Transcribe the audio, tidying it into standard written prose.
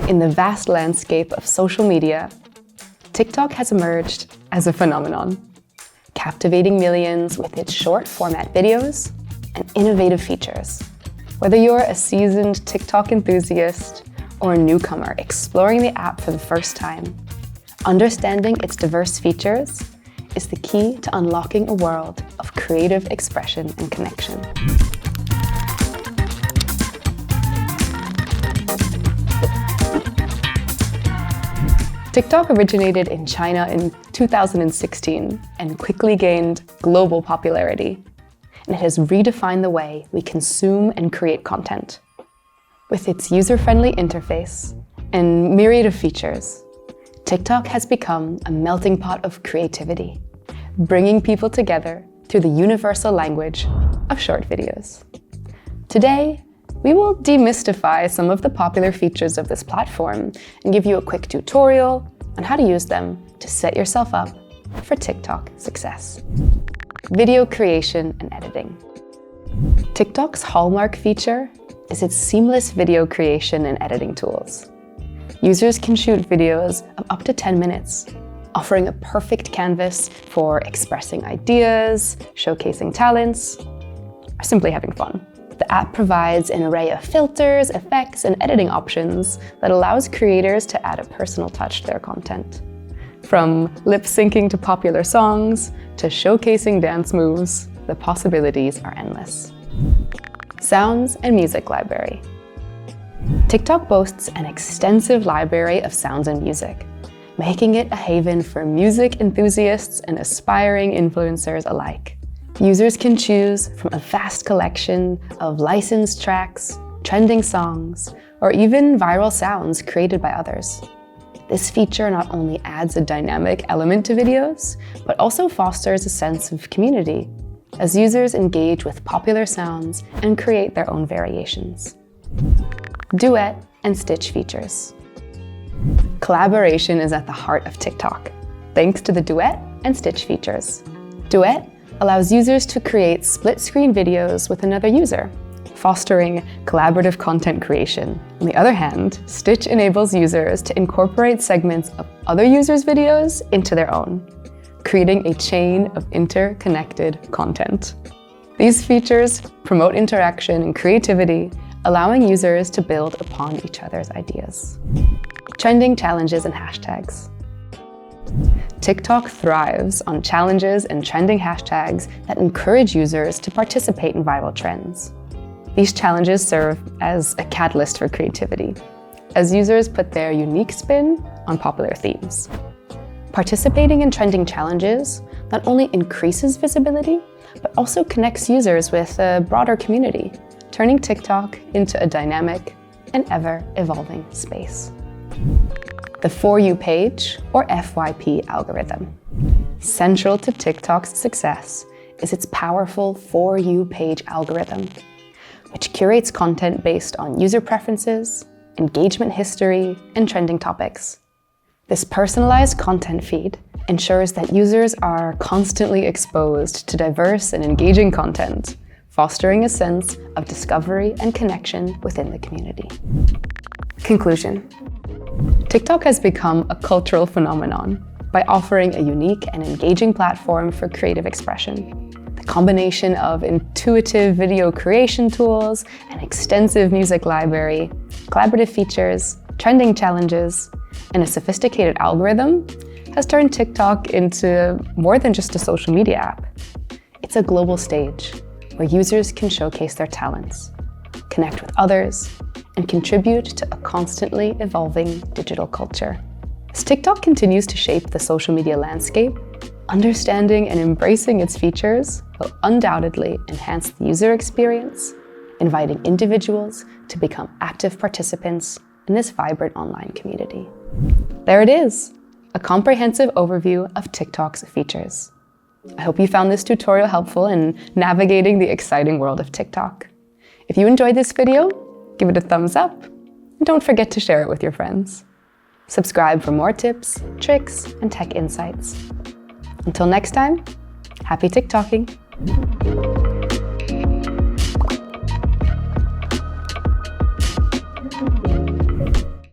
In the vast landscape of social media, TikTok has emerged as a phenomenon, captivating millions with its short-format videos and innovative features. Whether you're a seasoned TikTok enthusiast or a newcomer exploring the app for the first time, understanding its diverse features is the key to unlocking a world of creative expression and connection. TikTok originated in China in 2016 and quickly gained global popularity. And it has redefined the way we consume and create content. With its user-friendly interface and myriad of features, TikTok has become a melting pot of creativity, bringing people together through the universal language of short videos. Today, we will demystify some of the popular features of this platform and give you a quick tutorial on how to use them to set yourself up for TikTok success. Video creation and editing. TikTok's hallmark feature is its seamless video creation and editing tools. Users can shoot videos of up to 10 minutes, offering a perfect canvas for expressing ideas, showcasing talents, or simply having fun. The app provides an array of filters, effects, and editing options that allows creators to add a personal touch to their content. From lip-syncing to popular songs, to showcasing dance moves, the possibilities are endless. Sounds and music library. TikTok boasts an extensive library of sounds and music, making it a haven for music enthusiasts and aspiring influencers alike. Users can choose from a vast collection of licensed tracks, trending songs, or even viral sounds created by others. This feature not only adds a dynamic element to videos, but also fosters a sense of community as users engage with popular sounds and create their own variations. Duet and Stitch features. Collaboration is at the heart of TikTok, thanks to the Duet and Stitch features. Duet allows users to create split-screen videos with another user, fostering collaborative content creation. On the other hand, Stitch enables users to incorporate segments of other users' videos into their own, creating a chain of interconnected content. These features promote interaction and creativity, allowing users to build upon each other's ideas. Trending challenges and hashtags. TikTok thrives on challenges and trending hashtags that encourage users to participate in viral trends. These challenges serve as a catalyst for creativity, as users put their unique spin on popular themes. Participating in trending challenges not only increases visibility, but also connects users with a broader community, turning TikTok into a dynamic and ever-evolving space. The For You page, or FYP algorithm. Central to TikTok's success is its powerful For You page algorithm, which curates content based on user preferences, engagement history, and trending topics. This personalized content feed ensures that users are constantly exposed to diverse and engaging content, fostering a sense of discovery and connection within the community. Conclusion. TikTok has become a cultural phenomenon by offering a unique and engaging platform for creative expression. The combination of intuitive video creation tools, an extensive music library, collaborative features, trending challenges, and a sophisticated algorithm has turned TikTok into more than just a social media app. It's a global stage where users can showcase their talents, connect with others, and contribute to a constantly evolving digital culture. As TikTok continues to shape the social media landscape, understanding and embracing its features will undoubtedly enhance the user experience, inviting individuals to become active participants in this vibrant online community. There it is, a comprehensive overview of TikTok's features. I hope you found this tutorial helpful in navigating the exciting world of TikTok. If you enjoyed this video, give it a thumbs up, and don't forget to share it with your friends. Subscribe for more tips, tricks, and tech insights. Until next time, happy TikToking!